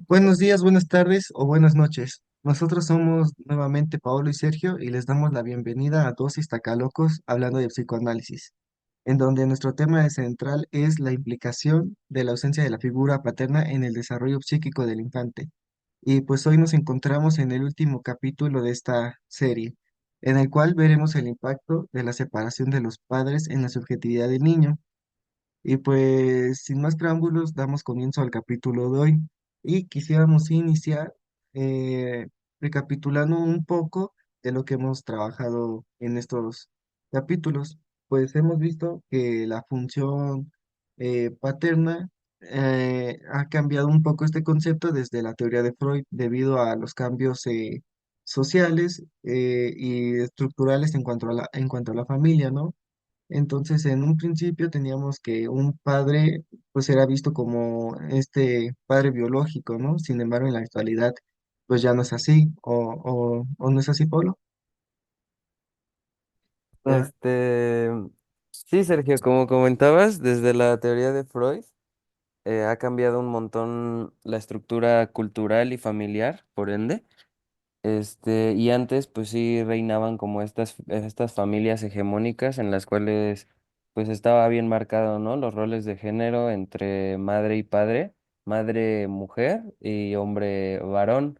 Buenos días, buenas tardes o buenas noches. Nosotros somos nuevamente Paolo y Sergio y les damos la bienvenida a Dosis Tacalocos hablando de psicoanálisis, en donde nuestro tema central es la implicación de la ausencia de la figura paterna en el desarrollo psíquico del infante. Y pues hoy nos encontramos en el último capítulo de esta serie, en el cual veremos el impacto de la separación de los padres en la subjetividad del niño. Y pues sin más preámbulos, damos comienzo al capítulo de hoy y quisiéramos iniciar eh, recapitulando un poco de lo que hemos trabajado en estos capítulos. Pues hemos visto que la función paterna ha cambiado un poco este concepto desde la teoría de Freud debido a los cambios sociales y estructurales en cuanto a la familia, ¿no? Entonces, en un principio teníamos que un padre, pues era visto como este padre biológico, ¿no? Sin embargo, en la actualidad, pues ya no es así, o no es así, Pablo. Este, sí, Sergio, como comentabas, desde la teoría de Freud ha cambiado un montón la estructura cultural y familiar, por ende. Y antes, pues sí, reinaban como estas familias hegemónicas en las cuales, pues estaba bien marcado, ¿no? Los roles de género entre madre y padre, madre mujer y hombre varón.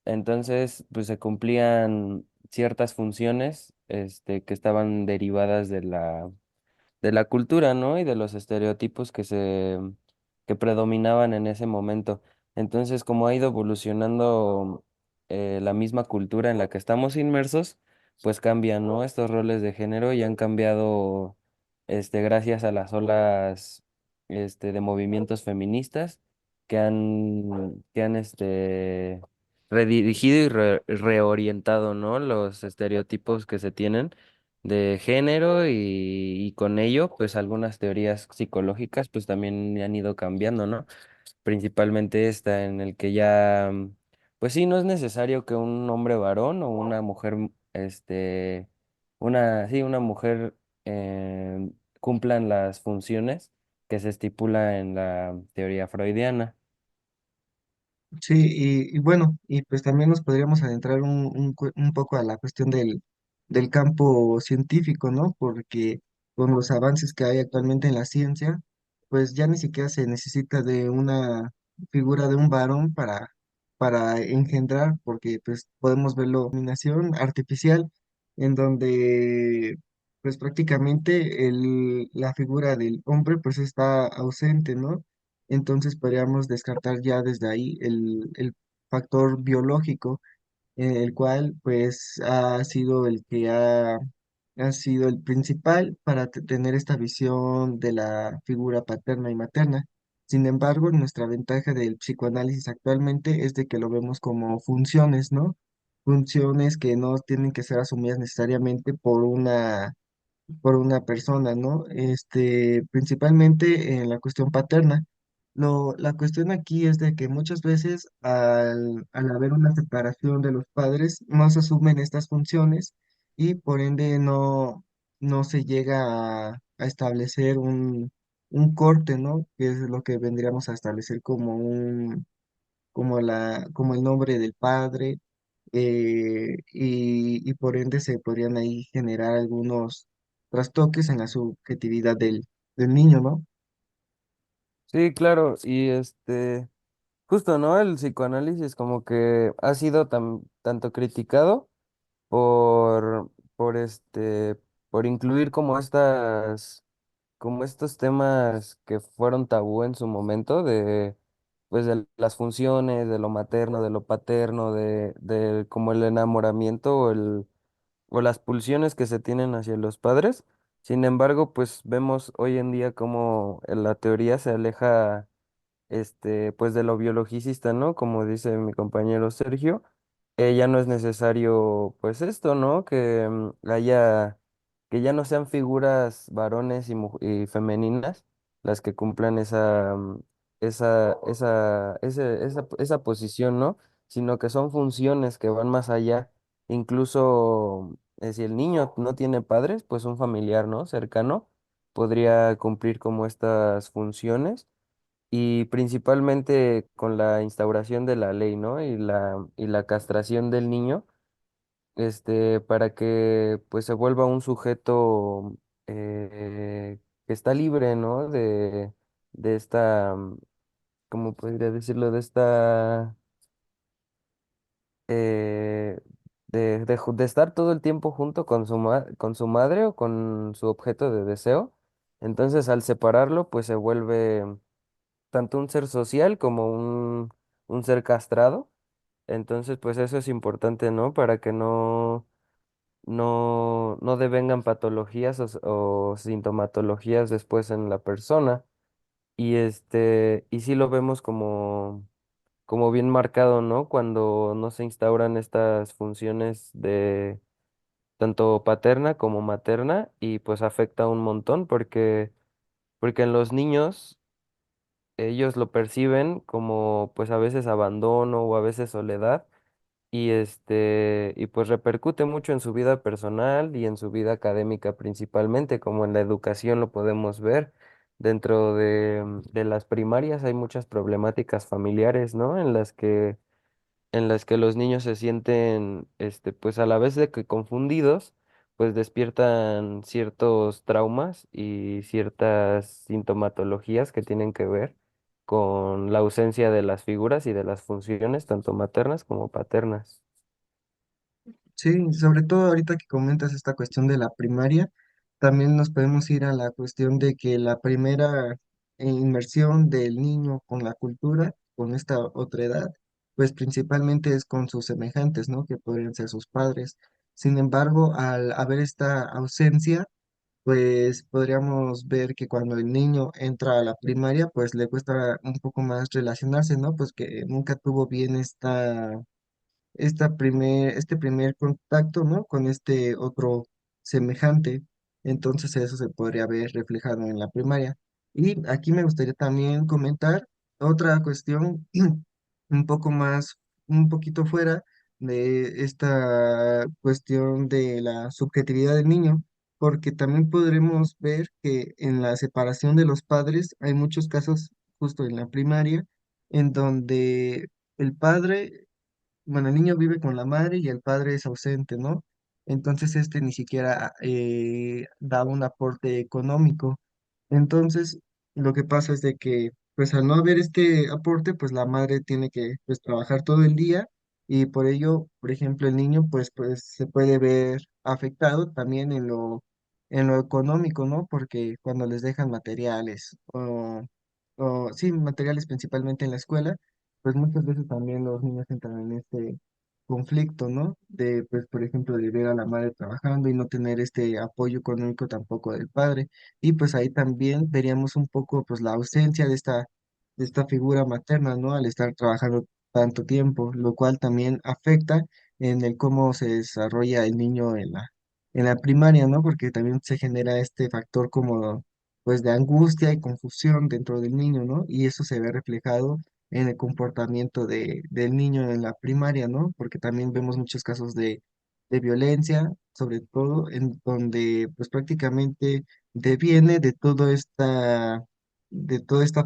Entonces, pues se cumplían ciertas funciones, que estaban derivadas de la cultura, ¿no? Y de los estereotipos que predominaban en ese momento. Entonces, como ha ido evolucionando la misma cultura en la que estamos inmersos, pues cambian, ¿no? Estos roles de género y han cambiado, gracias a las olas, de movimientos feministas que han redirigido y reorientado, ¿no? Los estereotipos que se tienen de género y con ello, pues algunas teorías psicológicas pues también han ido cambiando, ¿no? Principalmente esta en el que ya, pues sí, no es necesario que un hombre varón o una mujer, una mujer cumplan las funciones que se estipula en la teoría freudiana. Sí, y bueno, y pues también nos podríamos adentrar un poco a la cuestión del campo científico, ¿no? Porque con los avances que hay actualmente en la ciencia, pues ya ni siquiera se necesita de una figura de un varón para engendrar, porque pues podemos verlo inseminación artificial, en donde pues prácticamente la figura del hombre pues está ausente, ¿no? Entonces podríamos descartar ya desde ahí el factor biológico, el cual pues ha sido ha sido el principal para tener esta visión de la figura paterna y materna. Sin embargo, nuestra ventaja del psicoanálisis actualmente es de que lo vemos como funciones, ¿no? Funciones que no tienen que ser asumidas necesariamente por una persona, ¿no? Principalmente en la cuestión paterna. La cuestión aquí es de que muchas veces al haber una separación de los padres, no se asumen estas funciones y por ende no se llega a establecer un corte, ¿no? Que es lo que vendríamos a establecer como como el nombre del padre, y por ende se podrían ahí generar algunos trastoques en la subjetividad del niño, ¿no? Sí, claro, y justo, ¿no? El psicoanálisis como que ha sido tanto criticado por, por por incluir como estos temas que fueron tabú en su momento pues de las funciones, de lo materno, de lo paterno, de como el enamoramiento o las pulsiones que se tienen hacia los padres. Sin embargo, pues vemos hoy en día como la teoría se aleja pues de lo biologicista, ¿no? Como dice mi compañero Sergio, ya no es necesario, pues esto, ¿no? Que ya no sean figuras varones y femeninas las que cumplan esa posición, ¿no? Sino que son funciones que van más allá. Incluso si el niño no tiene padres, pues un familiar, ¿no? Cercano podría cumplir como estas funciones y principalmente con la instauración de la ley, ¿no? Y la castración del niño, para que pues se vuelva un sujeto que está libre, ¿no? De esta, ¿cómo podría decirlo? De esta eh, de estar todo el tiempo junto con con su madre o con su objeto de deseo. Entonces, al separarlo, pues se vuelve tanto un ser social como un ser castrado. Entonces, pues eso es importante, ¿no? Para que no devengan patologías o sintomatologías después en la persona. Y sí lo vemos como bien marcado, ¿no? Cuando no se instauran estas funciones de tanto paterna como materna y pues afecta un montón porque en los niños ellos lo perciben como pues a veces abandono o a veces soledad y pues repercute mucho en su vida personal y en su vida académica principalmente, como en la educación lo podemos ver. Dentro de las primarias hay muchas problemáticas familiares, ¿no? En las que los niños se sienten, pues a la vez de que confundidos, pues despiertan ciertos traumas y ciertas sintomatologías que tienen que ver con la ausencia de las figuras y de las funciones, tanto maternas como paternas. Sí, sobre todo ahorita que comentas esta cuestión de la primaria, también nos podemos ir a la cuestión de que la primera inmersión del niño con la cultura, con esta otra edad, pues principalmente es con sus semejantes, ¿no? Que podrían ser sus padres. Sin embargo, al haber esta ausencia, pues podríamos ver que cuando el niño entra a la primaria, pues le cuesta un poco más relacionarse, ¿no? Pues que nunca tuvo bien este primer contacto, ¿no? Con este otro semejante. Entonces eso se podría ver reflejado en la primaria. Y aquí me gustaría también comentar otra cuestión un poco más, un poquito fuera de esta cuestión de la subjetividad del niño, porque también podremos ver que en la separación de los padres hay muchos casos justo en la primaria en donde el padre, bueno, el niño vive con la madre y el padre es ausente, ¿no? Entonces este ni siquiera da un aporte económico. Entonces, lo que pasa es de que, pues al no haber este aporte, pues la madre tiene que, pues, trabajar todo el día y por ello, por ejemplo, el niño, pues se puede ver afectado también en lo económico, ¿no? Porque cuando les dejan materiales o sí, materiales principalmente en la escuela, pues muchas veces también los niños entran en este conflicto, ¿no? De, pues, por ejemplo, de ver a la madre trabajando y no tener este apoyo económico tampoco del padre. Y pues ahí también veríamos un poco, pues, la ausencia de esta figura materna, ¿no? Al estar trabajando tanto tiempo, lo cual también afecta en el cómo se desarrolla el niño en la primaria, ¿no? Porque también se genera este factor como, pues, de angustia y confusión dentro del niño, ¿no? Y eso se ve reflejado en el comportamiento del niño en la primaria, ¿no? Porque también vemos muchos casos de violencia, sobre todo en donde pues prácticamente deviene de toda esta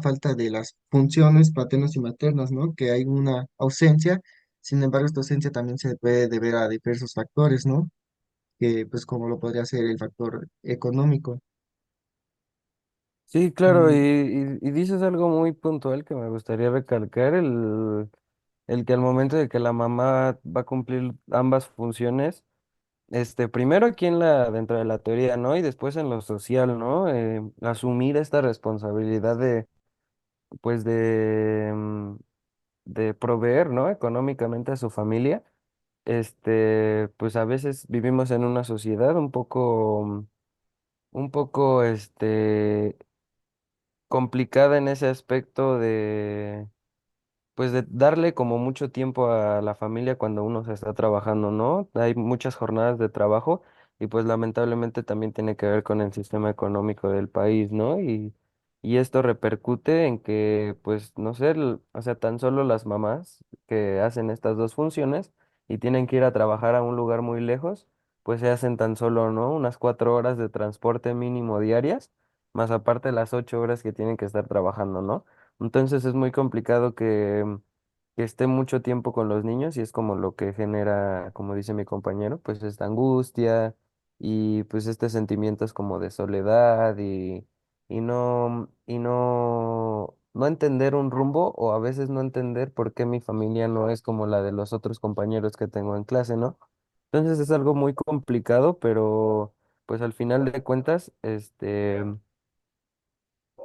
falta de las funciones paternas y maternas, ¿no? Que hay una ausencia, sin embargo, esta ausencia también se puede deber a diversos factores, ¿no? Que pues como lo podría ser el factor económico. Sí, claro, y, Mm, y dices algo muy puntual que me gustaría recalcar, el que al momento de que la mamá va a cumplir ambas funciones, primero aquí dentro de la teoría, ¿no? Y después en lo social, ¿no? Asumir esta responsabilidad pues de proveer, ¿no? Económicamente a su familia. Pues a veces vivimos en una sociedad un poco, complicada en ese aspecto pues de darle como mucho tiempo a la familia cuando uno se está trabajando, ¿no? Hay muchas jornadas de trabajo y pues lamentablemente también tiene que ver con el sistema económico del país, ¿no? Y esto repercute en que, pues, no sé, o sea, tan solo las mamás que hacen estas dos funciones y tienen que ir a trabajar a un lugar muy lejos, pues se hacen tan solo, ¿no? Unas 4 horas de transporte mínimo diarias, más aparte las 8 horas que tienen que estar trabajando, ¿no? Entonces es muy complicado que esté mucho tiempo con los niños y es como lo que genera, como dice mi compañero, pues esta angustia y pues este sentimientos como de soledad y no entender un rumbo o a veces no entender por qué mi familia no es como la de los otros compañeros que tengo en clase, ¿no? Entonces es algo muy complicado, pero pues al final de cuentas,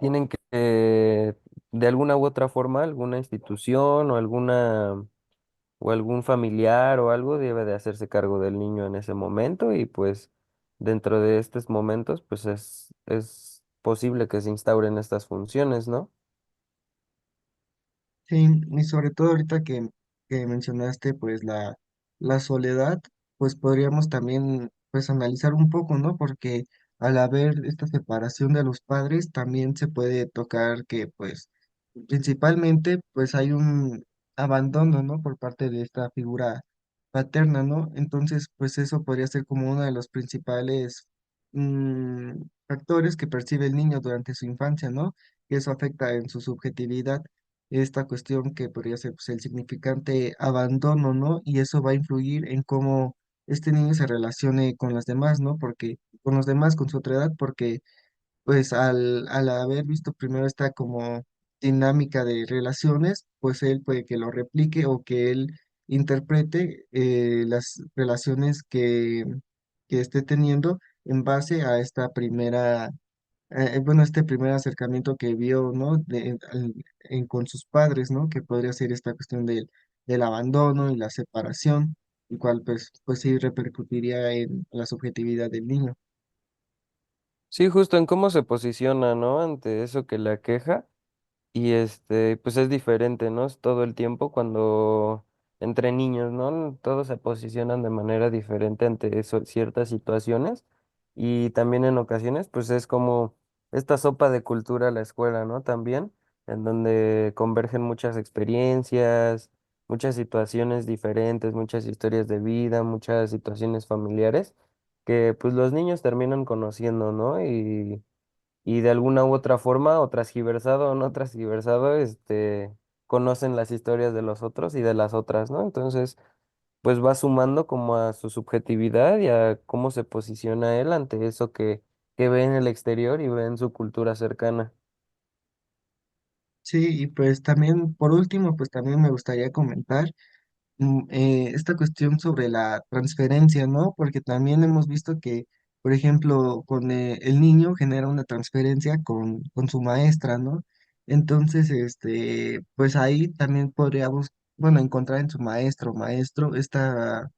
tienen que, de alguna u otra forma, alguna institución o algún familiar o algo debe de hacerse cargo del niño en ese momento y pues dentro de estos momentos, pues es posible que se instauren estas funciones, ¿no? Sí, y sobre todo ahorita que mencionaste pues la soledad, pues podríamos también pues analizar un poco, ¿no? Porque al haber esta separación de los padres, también se puede tocar que pues principalmente pues hay un abandono, ¿no? Por parte de esta figura paterna, ¿no? Entonces pues eso podría ser como uno de los principales factores que percibe el niño durante su infancia, ¿no? Y eso afecta en su subjetividad esta cuestión que podría ser pues, el significante abandono, ¿no? Y eso va a influir en cómo este niño se relacione con los demás, ¿no? Porque con los demás, con su otra edad, porque pues al haber visto primero esta como dinámica de relaciones, pues él puede que lo replique o que él interprete las relaciones que esté teniendo en base a esta primera bueno, este primer acercamiento que vio, ¿no? Con sus padres, ¿no? Que podría ser esta cuestión del abandono y la separación, el cual pues sí repercutiría en la subjetividad del niño. Sí, justo en cómo se posiciona, ¿no? Ante eso que la queja. Y pues es diferente, ¿no? Es todo el tiempo cuando entre niños, ¿no? Todos se posicionan de manera diferente ante ciertas situaciones. Y también en ocasiones, pues es como esta sopa de cultura la escuela, ¿no? También, en donde convergen muchas experiencias, muchas situaciones diferentes, muchas historias de vida, muchas situaciones familiares, que pues los niños terminan conociendo, ¿no? Y de alguna u otra forma, o transgiversado o no transgiversado, conocen las historias de los otros y de las otras, ¿no? Entonces, pues va sumando como a su subjetividad y a cómo se posiciona él ante eso que ve en el exterior y ve en su cultura cercana. Sí, y pues también, por último, pues también me gustaría comentar esta cuestión sobre la transferencia, ¿no? Porque también hemos visto que, por ejemplo, con el niño genera una transferencia con su maestra, ¿no? Entonces, pues ahí también podríamos, bueno, encontrar en su maestro, esta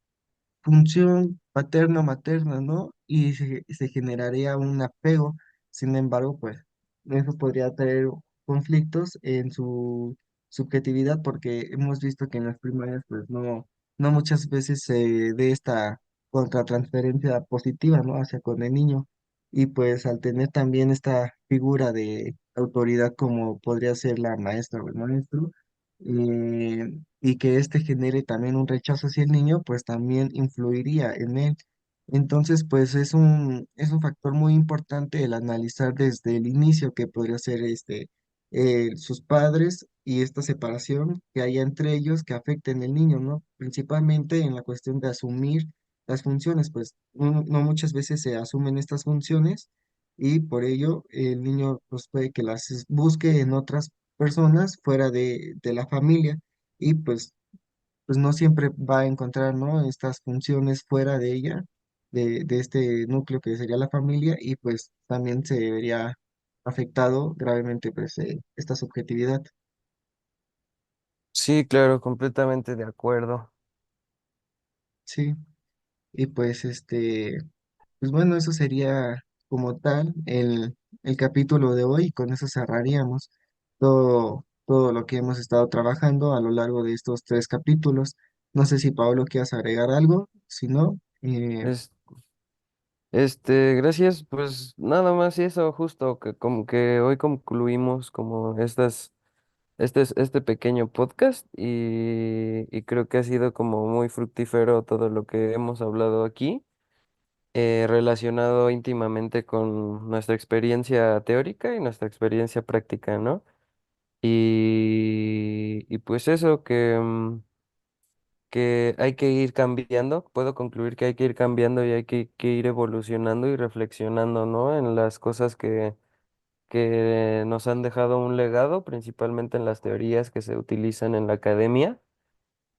función paterno-materna, ¿no? Y se generaría un apego. Sin embargo, pues eso podría traer conflictos en su subjetividad porque hemos visto que en las primarias, pues no muchas veces se dé esta contratransferencia positiva, ¿no? Hacia con el niño. Y pues al tener también esta figura de autoridad como podría ser la maestra o el maestro, y que éste genere también un rechazo hacia el niño, pues también influiría en él. Entonces, pues es un factor muy importante el analizar desde el inicio que podría ser sus padres y esta separación que haya entre ellos que afecten al niño, ¿no? Principalmente en la cuestión de asumir las funciones, pues no muchas veces se asumen estas funciones y por ello el niño pues puede que las busque en otras personas fuera de la familia y pues no siempre va a encontrar, ¿no? Estas funciones fuera de ella, de este núcleo que sería la familia y pues también se vería afectado gravemente pues esta subjetividad. Sí, claro, completamente de acuerdo. Sí, y pues pues bueno, eso sería como tal el capítulo de hoy y con eso cerraríamos todo lo que hemos estado trabajando a lo largo de estos tres capítulos. No sé si Pablo quieras agregar algo, si no, Es, gracias, pues nada más y eso, justo que como que hoy concluimos como este pequeño podcast y creo que ha sido como muy fructífero todo lo que hemos hablado aquí, relacionado íntimamente con nuestra experiencia teórica y nuestra experiencia práctica, ¿no? Y pues eso, que hay que ir cambiando, puedo concluir que hay que ir cambiando y hay que ir evolucionando y reflexionando, ¿no? En las cosas que nos han dejado un legado, principalmente en las teorías que se utilizan en la academia,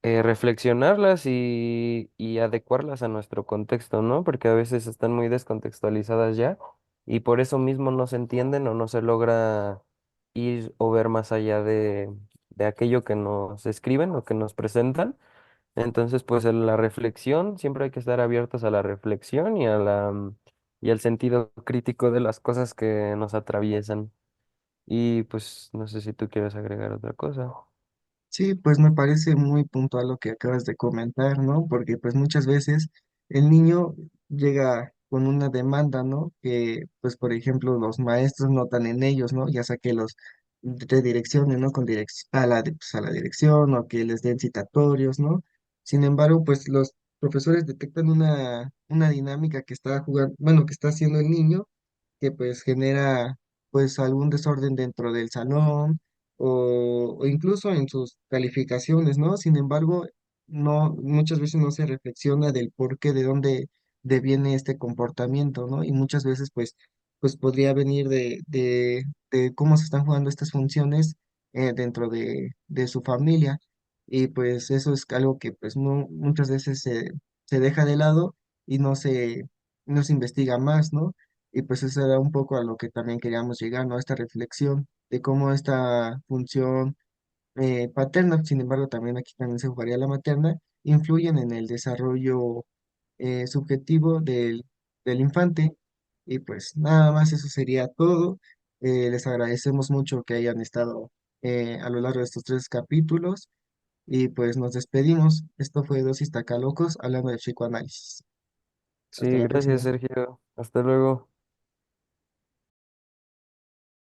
reflexionarlas y adecuarlas a nuestro contexto, ¿no? Porque a veces están muy descontextualizadas ya y por eso mismo no se entienden o no se logra ir o ver más allá de aquello que nos escriben o que nos presentan. Entonces, pues en la reflexión, siempre hay que estar abiertos a la reflexión y y al sentido crítico de las cosas que nos atraviesan. Y pues no sé si tú quieres agregar otra cosa. Sí, pues me parece muy puntual lo que acabas de comentar, ¿no? Porque pues muchas veces el niño llega con una demanda, ¿no? Que pues por ejemplo los maestros notan en ellos, ¿no? Ya sea que los redireccionen, ¿no? Pues, a la dirección o que les den citatorios, ¿no? Sin embargo, pues los profesores detectan una dinámica que está jugando, bueno, que está haciendo el niño que pues genera pues algún desorden dentro del salón o incluso en sus calificaciones, ¿no? Sin embargo, no, muchas veces no se reflexiona del por qué, de dónde deviene este comportamiento, ¿no? Y muchas veces pues podría venir de cómo se están jugando estas funciones dentro de su familia. Y pues eso es algo que pues no, muchas veces se deja de lado y no se investiga más, ¿no? Y pues eso era un poco a lo que también queríamos llegar, ¿no? Esta reflexión de cómo esta función paterna, sin embargo, también aquí también se jugaría la materna, influyen en el desarrollo subjetivo del infante. Y pues nada más eso sería todo. Les agradecemos mucho que hayan estado a lo largo de estos 3 capítulos y pues nos despedimos. Esto fue Dosis Tacalocos hablando de psicoanálisis. Sí, Hasta la gracias, próxima. Sergio. Hasta luego.